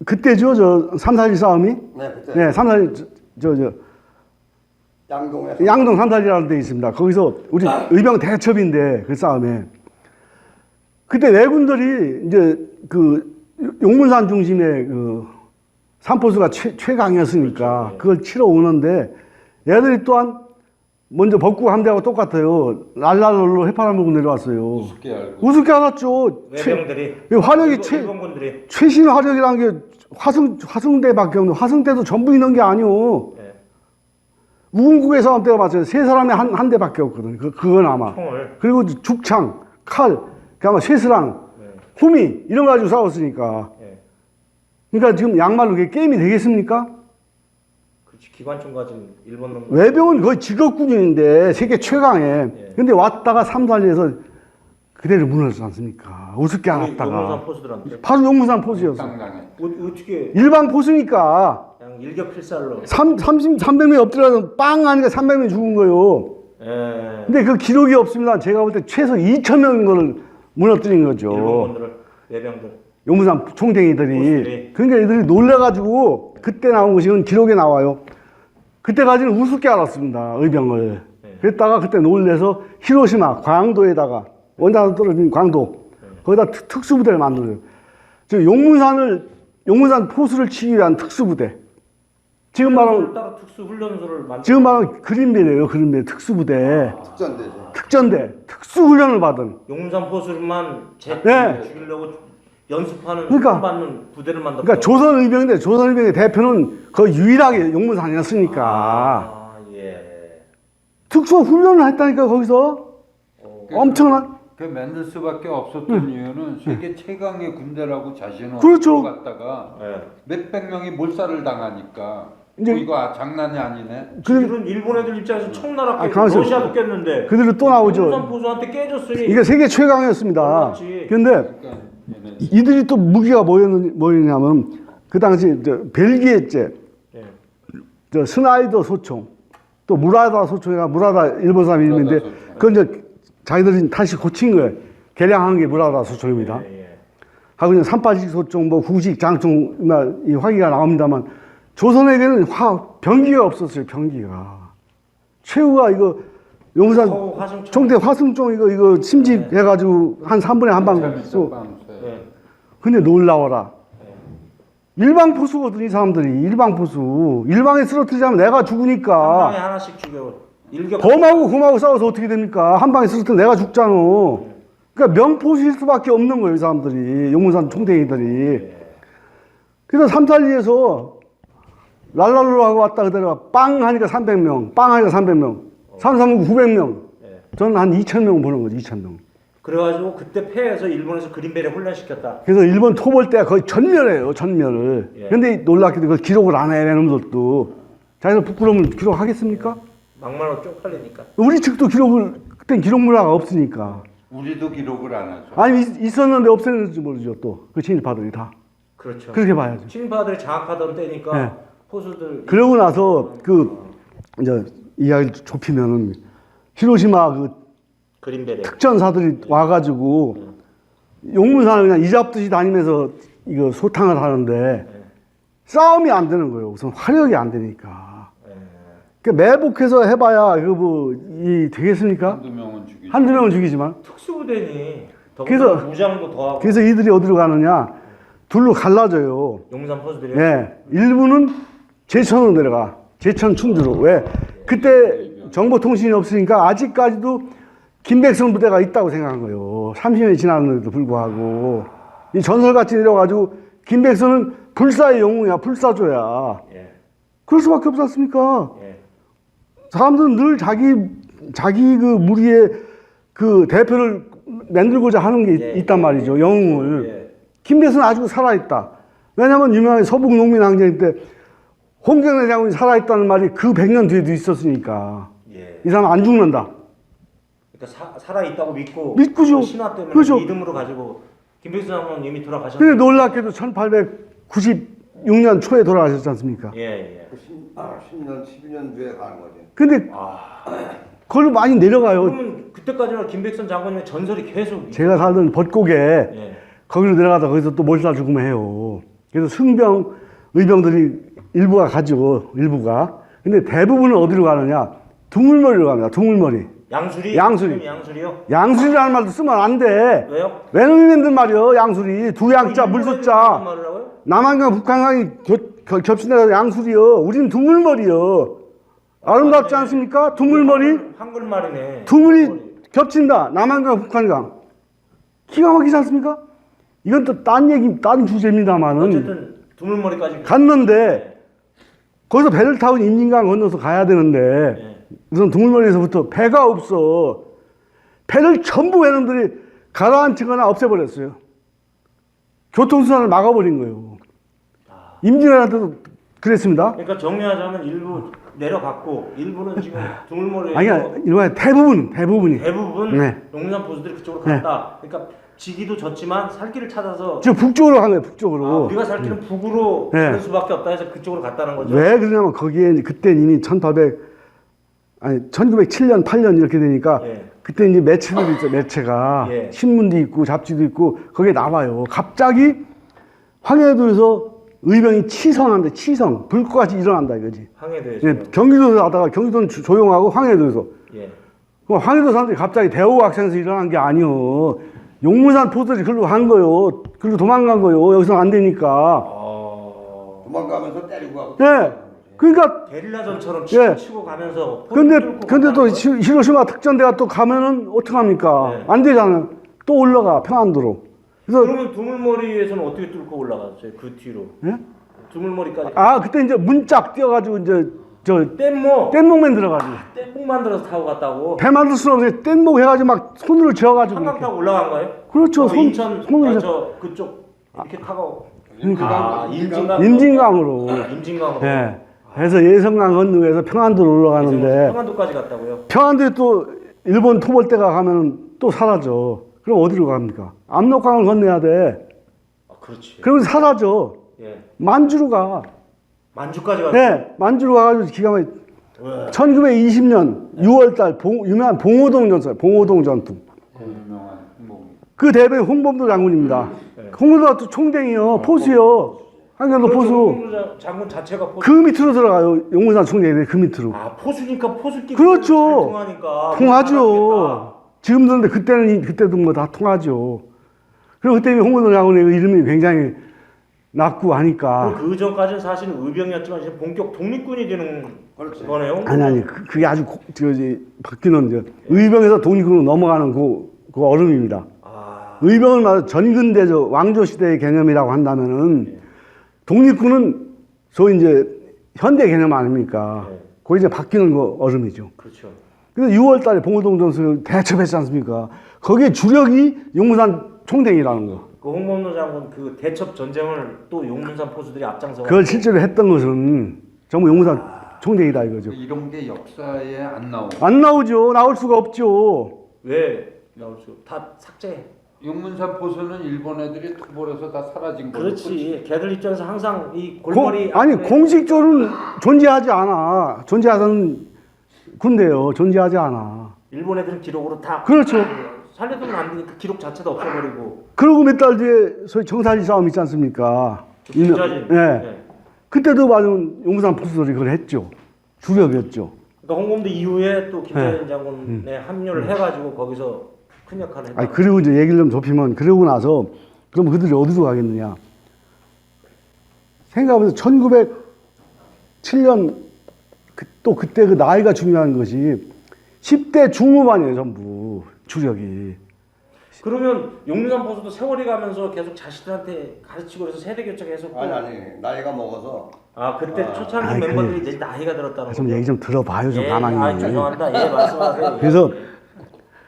그때죠, 저 삼사리 싸움이? 네, 그때. 네, 삼사리 양동에서. 양동 삼사리라는 데 있습니다. 거기서 우리 의병 대첩인데 그 싸움에 그때 왜군들이 이제 그 용문산 중심의 그 삼포수가 최강이었으니까 그걸 치러 오는데 얘들이 또한 먼저 법국 함대하고 똑같아요. 날랄로 해파람 물고 내려왔어요. 우습게 알고. 우습게 알았죠. 외병들이 화력이 일본군들이 최신 화력이라는 게 화승대밖에 없는 화승대도 전부 있는 게 아니오. 네. 우군국의 싸움 때가 맞아요. 세 사람이 한 대밖에 없거든. 그건 아마. 총을 그리고 죽창, 칼, 그다음에 쇠스랑, 호미 이런 거 가지고 싸웠으니까. 네. 그러니까 지금 양말로 그게 게임이 되겠습니까? 그렇지 기관총 가진 일본 놈 외병은 거의 직업군인인데 세계 최강에. 근데 왔다가 삼사리에서 그대로 무너졌지 않습니까? 우습게 용문산 알았다가. 포수들한테 바로 용문산 포수였어. 당당해. 어떻게 일방 포수니까 그냥 일격필살로 300명이 엎드려서 빵 하니까 300명이 죽은 거예요. 예. 근데 그 기록이 없습니다. 제가 볼 때 최소 2,000명인 걸 무너뜨린 거죠. 일본군들을 외병들 용문산 총댕이들이. 포수들이. 그러니까 애들이 놀래가지고 그때 나온 것이 기록에 나와요. 그때까지는 우습게 알았습니다. 의병을. 그랬다가 그때 놀래서 히로시마, 광도에다가 원자로 떨어진 광도 거기다 특수부대를 만들어요. 저 용문산 포수를 치기 위한 특수부대. 지금 말하는 따로 특수 훈련소를 만들 지금 말하는 그린벨이에요. 그린벨 특수부대. 특전대죠. 특전대 특수훈련을 받은. 용문산 포수만 네. 죽이려고 연습하는 그러니까. 받는 부대를 만들었다. 그러니까 조선의병인데 조선의병의 대표는 거의 유일하게 용문산이었으니까 아, 예. 특수훈련을 했다니까 거기서. 엄청난. 그 만들 수밖에 없었던 이유는 세계 최강의 군대라고 자신을 그렇죠. 갖다가 예. 몇백 명이 몰살을 당하니까 이제- 이거 장난이 아니네. 지금은 일본 애들 입장에서 청나라 깨고 가만있어. 러시아도 깼는데 그대로 또 나오죠. 용문산 포수한테 깨졌으니 이게 세계 최강이었습니다. 그렇지. 근데 그러니까 얘네 이들이 또 무기가 뭐였냐면 그 당시 벨기에제 예. 저 스나이더 소총 또 무라다 소총이나 무라다 일본 사람 이름인데 무라다 소총. 그건 이제 자기들이 다시 고친 거예요. 개량한 게 무라다 소총입니다. 예, 예. 하고 이제 380 소총, 뭐 구식, 장총 이 화기가 나옵니다만 조선에게는 병기가 없었어요. 병기가 최후가 이거 용산 화승총. 총대 화승총 이거 심집해가지고 한 3분에 한 방 쏘. 예. 근데 놀라워라. 일방 포수거든 이 사람들이. 일방 포수. 일방에 쓰러뜨리자면 내가 한 방에 죽으니까 하나씩 죽여. 일격 범하고 금하고 싸워서 어떻게 됩니까? 한 방에 쓰러뜨리면 내가 죽잖아. 그러니까 명포수일 수밖에 없는 거예요 이 사람들이. 용문산 총대기들이. 그래서 삼살리에서 랄랄로 하고 왔다 그대로 빵 하니까 300명, 빵 하니까 300명, 339 900명. 저는 한 2,000명 보는 거죠, 2,000명. 그래가지고 그때 패해서 일본에서 그린벨에 훈련시켰다. 그래서 일본 토벌 때가 거의 전멸해요, 전멸을. 예. 근데 놀랍게도 그걸 기록을 안 해, 놈들도. 자기들 부끄러우면 기록하겠습니까? 막말로 쪽팔리니까. 우리 측도 그땐 기록 문화가 없으니까. 우리도 기록을 안 하죠. 아니, 있었는데 없애는지 모르죠, 또. 그 친일파들이 다. 그렇죠. 그렇게 봐야죠. 친일파들이 장악하던 때니까 네. 포수들. 그러고 나서 이제 이야기를 좁히면은 히로시마 그린벨에. 특전사들이 와가지고 용문산을 그냥 이잡듯이 다니면서 이거 소탕을 하는데 싸움이 안 되는 거예요. 우선 화력이 안 되니까. 그러니까 매복해서 해봐야 되겠습니까? 한두 명은 죽이죠. 한두 명은 죽이지만. 특수부대니. 그래서- 무장도 더하고. 그래서 이들이 어디로 가느냐? 둘로 갈라져요. 용산 포수들이. 예. 일부는 제천으로 내려가. 제천 충주로. 왜? 그때 정보통신이 없으니까 아직까지도 김백성 부대가 있다고 생각한 거예요. 30년이 지났는데도 불구하고. 이 전설같이 내려가지고 김백성은 불사의 영웅이야. 불사조야. 예. 그럴 수밖에 없지 않습니까? 예. 사람들은 늘 자기 그 무리의 그 대표를 만들고자 하는 게 예. 있단 말이죠. 영웅을. 예. 김대수는 아직도 살아있다. 왜냐하면 유명한 서북농민항쟁 때 홍경래 장군이 살아있다는 말이 그 100년 뒤에도 있었으니까. 예. 이 사람 안 죽는다. 그러니까 살아있다고 믿고. 믿고죠. 그 신화 때문에 그렇죠. 믿음으로 가지고. 김백수 장군은 이미 근데 돌아가셨는데. 놀랍게도 1896년 초에 돌아가셨지 않습니까? 예, 예. 10년, 12년 뒤에 가는 거지. 근데 그걸로 많이 내려가요. 그러면 그때까지는 김백선 장군님의 전설이 계속. 제가 살던 벚곡에 예. 거기로 내려가다 거기서 또 몰살 죽으면 해요. 그래서 승병, 의병들이 일부가 가죠. 일부가. 근데 대부분은 어디로 가느냐? 두물머리로 갑니다. 두물머리. 양수리? 양수리. 양수리요? 양수리라는 말도 쓰면 안 돼. 왜요? 외놈이들 말이요. 양수리. 두 양자, 물소자. 말을 하고요? 남한강, 북한강이 겹친데가 양수리요. 우리는 두물머리요. 아름답지 않습니까? 두물머리. 한글말이네. 두물이 겹친다. 남한강, 북한강. 기가 막히지 않습니까? 이건 또 딴 얘기, 딴 주제입니다만은. 어쨌든 두물머리까지 갔는데, 거기서 배를 타고 임진강 건너서 가야 되는데, 네. 우선 두물머리에서부터 배가 없어. 배를 전부 외놈들이 가라앉히거나 없애버렸어요. 교통수단을 막아버린 거예요. 임진왜란때도 그랬습니다. 그러니까 정리하자면 일부 내려갔고 일부는 지금 두물머리에서 아니, 이거야 대부분이. 대부분 네. 용산 보수들이 그쪽으로 갔다. 그러니까 지기도 졌지만 살 길을 찾아서 지금 북쪽으로 간 거예요, 북쪽으로. 우리가 살 길은 북으로 네. 가는 수밖에 없다 해서 그쪽으로 갔다는 거죠. 왜 그러냐면 거기에 이제 그때 이미 1907년, 8년 이렇게 되니까 예. 그때 이제 매체들이 있죠, 매체가. 예. 신문도 있고 잡지도 있고 거기에 나와요. 갑자기 황해도에서 의병이 치성한다, 치성. 불꽃같이 일어난다 이거지. 항해도에서. 예, 경기도에서 하다가 경기도는 조용하고 황해도에서. 예. 그럼 황해도 사람들이 갑자기 대호각산에서 일어난 게 아니요. 용문산 포스들이 글로 간 거요. 글로 도망간 거요. 여기서 안 되니까. 도망가면서 때리고 가고. 예. 그러니까 게릴라전처럼 예. 치고 가면서 근데 또 히로시마 특전대가 또 가면은 어떡합니까? 네. 안 되잖아요. 또 올라가 평안도로. 그래서 그러면 두물머리에서는 어떻게 뚫고 올라갔어요? 그 뒤로. 예? 두물머리까지. 그때 이제 문짝 뛰어가지고 이제 저 뗏목. 뗏목맨 들어가지. 뗏목 만들어서 타고 갔다고. 배 만들 수는 없는데 뗏목 해가지고 막 손으로 쥐어가지고. 한강 이렇게. 타고 올라간 거예요? 그렇죠. 인천 손으로 저 그쪽 이렇게 타고. 그러니까. 임진강. 임진강으로. 임진강으로. 예. 그래서 예성강 건너에서 평안도로 올라가는데 평안도까지 갔다고요? 평안도에 또 일본 토벌대가 가면 또 사라져. 그럼 어디로 갑니까? 압록강을 건너야 돼. 그렇지. 그러면 사라져. 예. 만주로 가. 만주까지 갔어요. 네, 만주로 가가지고 기가 막히게. 왜? 1920년 6월달 유명한 봉오동 전투, 봉오동 전투. 유명한 뭐 그 대변인 홍범도 장군입니다. 네. 홍범도가 또 총댕이요, 포수요. 한경도 포수. 홍범도 장군 자체가 포수. 그 밑으로 들어가요. 용문산 총대인데 그 밑으로. 포수니까 포수끼리 그렇죠. 잘 통하니까. 통하죠. 지금도 근데 그때도 뭐 다 통하죠. 그리고 그때 홍범도 장군의 이름이 굉장히 났고 하니까. 그 전까지는 사실 의병이었지만 이제 본격 독립군이 되는 그렇지. 거네요. 아니 그게 아주 바뀌는 의병에서 독립군으로 넘어가는 그 얼음입니다. 의병을 말해 전근대조 왕조 시대의 개념이라고 한다면은 독립군은 소위 이제 현대 개념 아닙니까? 네. 거기 이제 바뀌는 거 얼음이죠. 그렇죠. 그래서 6월달에 봉오동 전투를 대첩했지 않습니까? 거기에 주력이 용문산 총댕이라는 거. 그 홍범도 장군 그 대첩 전쟁을 또 용문산 포수들이 앞장서. 그걸 실제로 했던 것은 전부 용문산 총댕이다 이거죠. 이런 게 역사에 안 나오고 안 나오죠. 나올 수가 없죠. 왜 나올 수? 다 삭제. 용문산 포수는 일본 애들이 토벌해서 다 사라진 거죠. 그렇지. 걔들 입장에서 항상 이 골머리. 아니 앞에 공식적으로는 존재하지 않아. 존재하던 군대요. 존재하지 않아. 일본 애들은 기록으로 다. 그렇죠. 살려두면 안 되니까 기록 자체도 없애버리고. 그러고 몇 달 뒤에 소위 정사지 싸움 있지 않습니까? 김자진. 예. 네. 그때도 맞은 용산 포수들이 그걸 했죠. 주력이었죠. 그러니까 홍범도 이후에 또 김자진 장군에 합류를 해가지고 거기서 큰 역할을 했다. 아니 그리고 이제 얘기를 좀 좁히면 그러고 나서 그럼 그들이 어디로 가겠느냐? 생각해보면 1907년 또 그때 그 나이가 중요한 것이 10대 중후반이에요 전부 주력이. 그러면 용문산 포수도 세월이 가면서 계속 자식들한테 가르치고 그래서 세대 교체가 계속. 아니 나이가 먹어서. 그때 초창기 아니, 멤버들이 이제 나이가 들었다는 좀 거죠. 얘기 좀 들어봐요 좀 가만히. 죄송합니다. 예, 말씀하세요. 그래서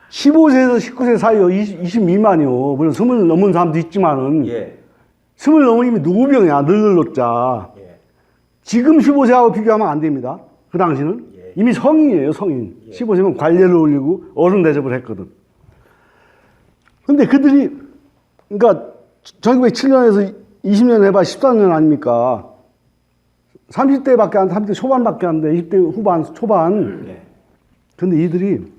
15세에서 19세 사이요 20 미만이요. 물론 20 넘은 사람도 있지만은 예. 20 넘은 이미 노병이야 늙을로자. 예. 지금 15세하고 비교하면 안 됩니다. 그 당시는 예. 이미 성인이에요 성인. 예. 15세면 관례를 올리고 어른 대접을 했거든. 근데 그들이 그러니까 1907년에서 20년 해봐 14년 아닙니까? 30대밖에 안 30대 초반밖에 안 돼. 20대 후반 초반. 예. 근데 이들이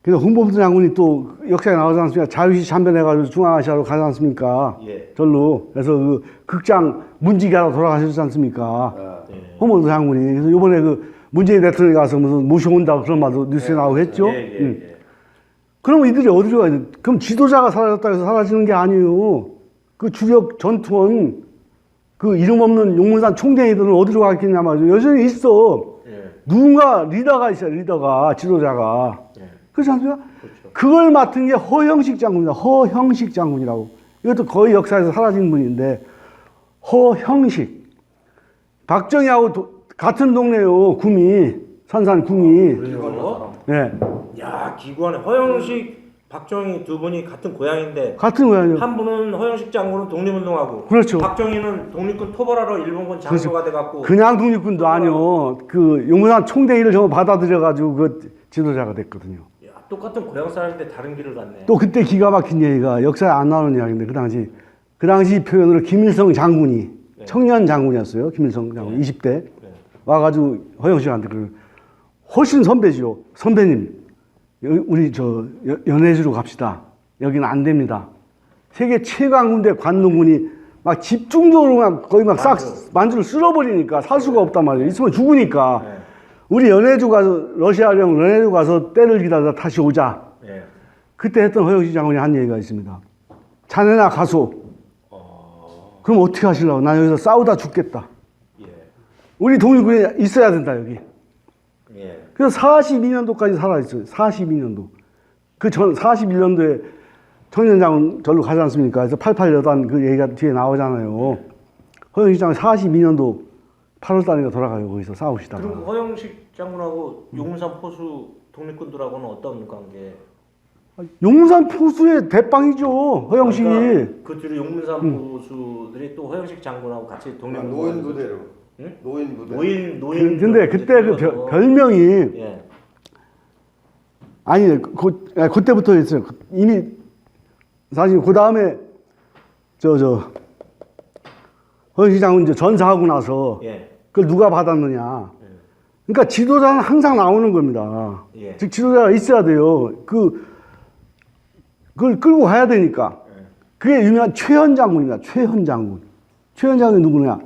그래서 홍범도 장군이 또 역사에 나오지 않습니까? 자유시 참변해가지고 중앙아시아로 가지 않습니까? 예. 절로. 그래서 그 극장 문지기하러 돌아가셨지 않습니까? 어. 예. 홍범도 장군이. 그래서 요번에 그 문재인 대통령이 가서 무슨 모셔온다고 그런 말도 뉴스에 나오고 했죠. 예, 예, 예. 그러면 이들이 어디로 가야 돼? 그럼 지도자가 사라졌다 해서 사라지는 게 아니에요. 그 주력 전투원, 그 이름 없는 용문산 총대이들은 어디로 갔겠냐 말이죠. 여전히 있어. 예. 누군가 리더가 있어요, 리더가, 지도자가. 예. 그렇지 않습니까? 그렇죠. 그걸 맡은 게 허형식 장군이다. 허형식 장군이라고. 이것도 거의 역사에서 사라진 분인데, 허형식. 박정희하고 같은 동네요, 구미. 선산 구미. 그래요? 예. 야, 기구하네. 허영식, 박정희 두 분이 같은 고향인데 같은 거예요. 한 분은 허영식 장군은 독립운동하고 그렇죠. 박정희는 독립군 토벌하러 일본군 장교가 돼갖고 그냥 독립군도 아니요. 그 용문산 총대위를 전부 받아들여가지고 그 지도자가 됐거든요. 야, 똑같은 고향 사람인데 다른 길을 갔네. 또 그때 기가 막힌 얘기가 역사에 안 나오는 이야기인데 그 당시 표현으로 김일성 장군이 네. 청년 장군이었어요. 김일성 장군 20대 네. 와가지고 허영식한테 훨씬 선배죠. 선배님 우리 저 연해주로 갑시다. 여기는 안 됩니다. 세계 최강 군대 관동군이 막 집중적으로 막 거의 막 싹 만주를 쓸어버리니까 살 수가 없단 말이에요. 있으면 죽으니까. 네. 우리 연해주 가서 러시아령 연해주 가서 때를 기다려 다시 오자. 네. 그때 했던 허영식 장군이 한 얘기가 있습니다. 자네나 가소. 그럼 어떻게 하시려고? 난 여기서 싸우다 죽겠다. 예. 우리 독립군이 있어야 된다 여기. 예. 그래서 42년도까지 살아있어요. 42년도. 그 전 41년도에 청년장군 절로 가지 않습니까? 그래서 88여단 그 얘기가 뒤에 나오잖아요. 허영식 장군 42년도 8월달인가 돌아가요. 거기서 싸우시다가. 그럼 허영식 장군하고 용문산 포수 독립군들하고는 어떤 관계? 용산 포수의 대빵이죠. 허영식이. 그러니까 그 뒤로 용문산 포수들이 또 허영식 장군하고 같이 독립운동. 노인 부대로. 응? 노인 부대. 노인. 근데 그때 그 별명이 예. 아니 그때부터 있어요. 이미 사실 그 다음에 허영식 장군 이제 전사하고 나서 예. 그걸 누가 받았느냐. 그러니까 지도자는 항상 나오는 겁니다. 예. 즉 지도자가 있어야 돼요. 그걸 끌고 가야 되니까. 그게 유명한 최현 장군입니다. 최현 장군. 최현 장군이 누구냐?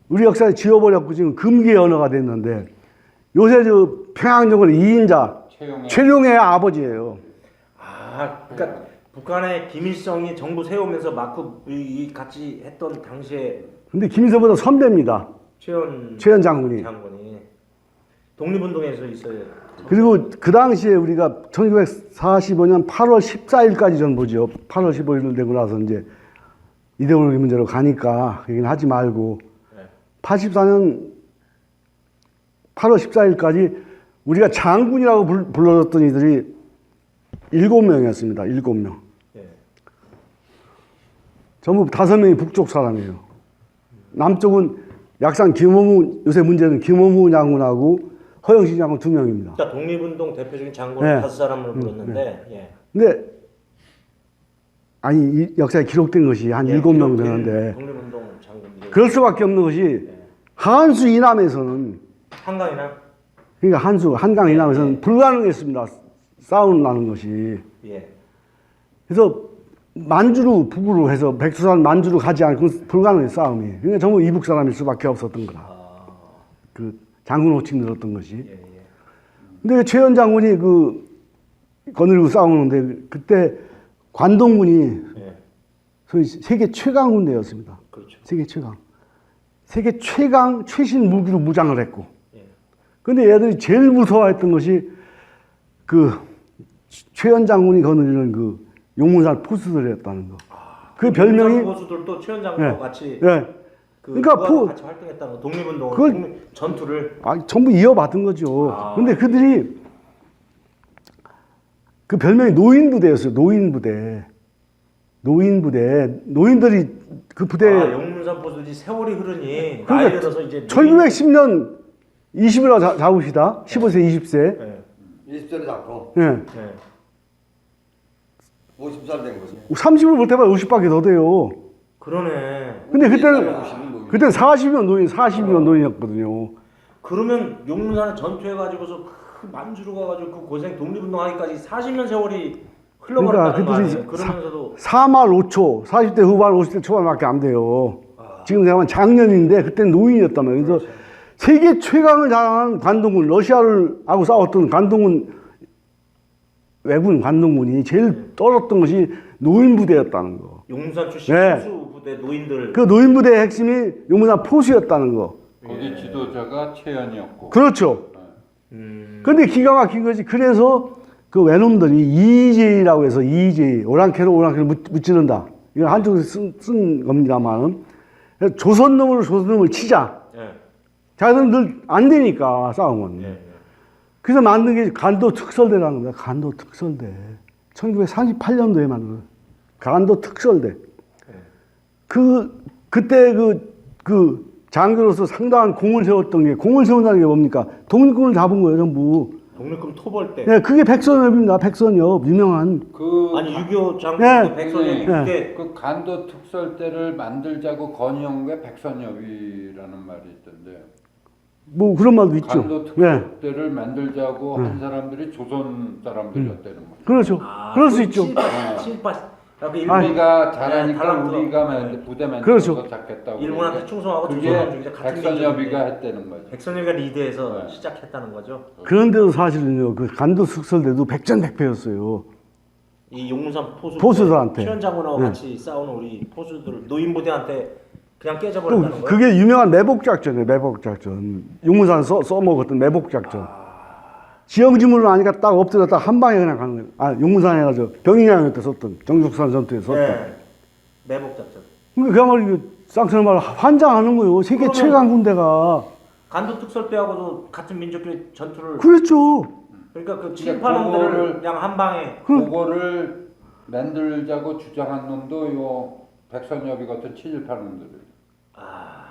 우리 역사에 지워버렸고 지금 금기의 언어가 됐는데 요새 저 평양정권의 2인자 최룡의 아버지예요. 아, 그러니까 북한의 김일성이 정부 세우면서 마크 같이 했던 당시에 근데 김일성보다 선배입니다. 최현 장군이. 독립운동에서 있어요. 그리고 그 당시에 우리가 1945년 8월 14일까지 전 보죠. 8월 15일 되고 나서 이제 이데올로기 문제로 가니까 얘기는 하지 말고 84년 8월 14일까지 우리가 장군이라고 불러줬던 이들이 7명이었습니다. 7명. 예. 전부 5명이 북쪽 사람이에요. 남쪽은 약산 김어무, 요새 문제는 김어무 장군하고 허영식 장군 2명입니다. 그러니까 독립운동 대표적인 장군을 네. 5사람을 불렀는데 예. 근데 아니 이 역사에 기록된 것이 한 7명 되는데 독립운동 장군들이 그럴 수밖에 없는 것이 한수 이남에서는 한강이나 그러니까 한강 이남에서는 불가능했습니다. 싸우는 것이. 예. 그래서 만주로 북으로 해서 백두산 만주로 가지 않고 불가능해 싸움이. 그러니까 전부 이북 사람일 수밖에 없었던 거라. 그 장군 호칭 들었던 것이. 예, 예. 근데 최현 장군이 거느리고 싸우는데 그때 관동군이 예. 소위 세계 최강 군대였습니다. 그렇죠. 세계 최강. 세계 최신 무기로 무장을 했고. 예. 근데 얘들이 제일 무서워했던 것이 최현 장군이 거느리는 용문산 포수들이었다는 거. 그 별명이 포수들도 최현 장군과 같이 예. 그러니까 같이 활동했다는 거. 독립운동, 그걸 전투를 전부 이어받은 거죠. 근데 그들이 그 별명이 노인부대였어요. 노인들이 그 부대. 용문산 포수들이 세월이 흐르니 그러니까 나이 들어서 이제 1910년 20이라 잡읍시다. 15세, 20세. 예. 20살이 잡고 예. 예. 50살 된 거지. 30을 못 해봐야 50밖에 더 돼요. 그러네. 근데 그때는 50은 노인. 40이면 노인이었거든요. 그러면 용문산에 전투해가지고서 그 만주로 가가지고 그 고생 독립운동하기까지 40년 세월이 그러니까 흘러버렸다는 거 그들이 아니에요? 그러면서도 4말 5초, 40대 후반, 50대 초반밖에 안 돼요. 지금 생각하면 작년인데 그때는 노인이었단 말이에요. 그래서 세계 최강을 자랑하는 관동군, 러시아를 하고 싸웠던 관동군, 왜군 관동군이 제일 떨었던 것이 노인 부대였다는 거. 용산 출신 네. 포수 부대 노인들 그 노인 부대의 핵심이 용문산 포수였다는 거. 거기 지도자가 최연이었고. 그렇죠. 근데 기가 막힌 거지. 그래서 그 외놈들이 EJ라고 해서 EJ, 오랑캐로 무찌른다. 이거 한쪽에서 쓴 겁니다만. 조선놈을 치자. 예. 자기들은 늘 안 되니까 싸움은. 예. 그래서 만든 게 간도 특설대라는 거야. 간도 특설대. 1938년도에 만든 거야. 간도 특설대. 그때 그 장교로서 상당한 공을 세웠던 게, 공을 세운다는 게 뭡니까? 독립군을 잡은 거예요, 전부. 독립군 토벌 때 네, 그게 백선엽입니다. 백선엽, 유명한. 아니 6.25 장군 네. 백선엽이 네. 그때 그 간도 특설대를 만들자고 건의한 게 백선엽이라는 말이 있던데. 뭐 그런 말도 있죠. 간도 네, 특설대를 만들자고 한 사람들이 조선 사람들이었다는 거죠. 그렇죠. 그럴 수 있죠. 친일파 우리가 잘하니까 달라붙어. 우리가 부대 만들어서 그렇죠. 잡겠다고. 일본한테 충성하고 그게 조선한 중에서 같은 백선엽이가 민족인데 했다는 거죠. 백선엽이가 리드해서 네. 시작했다는 거죠. 그런데도 사실은요, 그 간도 특설대도 백전백패였어요. 이 용문산 포수들한테. 최연장군하고 네. 같이 싸우는 우리 포수들 노인 부대한테 그냥 깨져버렸다는 거예요. 그게 유명한 매복작전이에요, 매복작전. 용문산 써먹었던 매복작전. 지형지물을 아니까 딱 엎드렸다 한 방에 그냥 가는 거예요. 아, 용문산에 가서 병인양에 때 썼던, 정족산 전투에 썼던. 네. 매복 작전. 그러니까 그야말로 쌍처럼 말 환장하는 거예요. 세계 그러면- 최강 군대가. 간도 특설대하고도 같은 민족끼리 전투를 그랬죠. 그러니까 그 친일파놈들을 그거를- 그냥 한 방에 그거를 만들자고 주장한 놈도 요 백선엽이 같은 친일파 놈들이에요. 아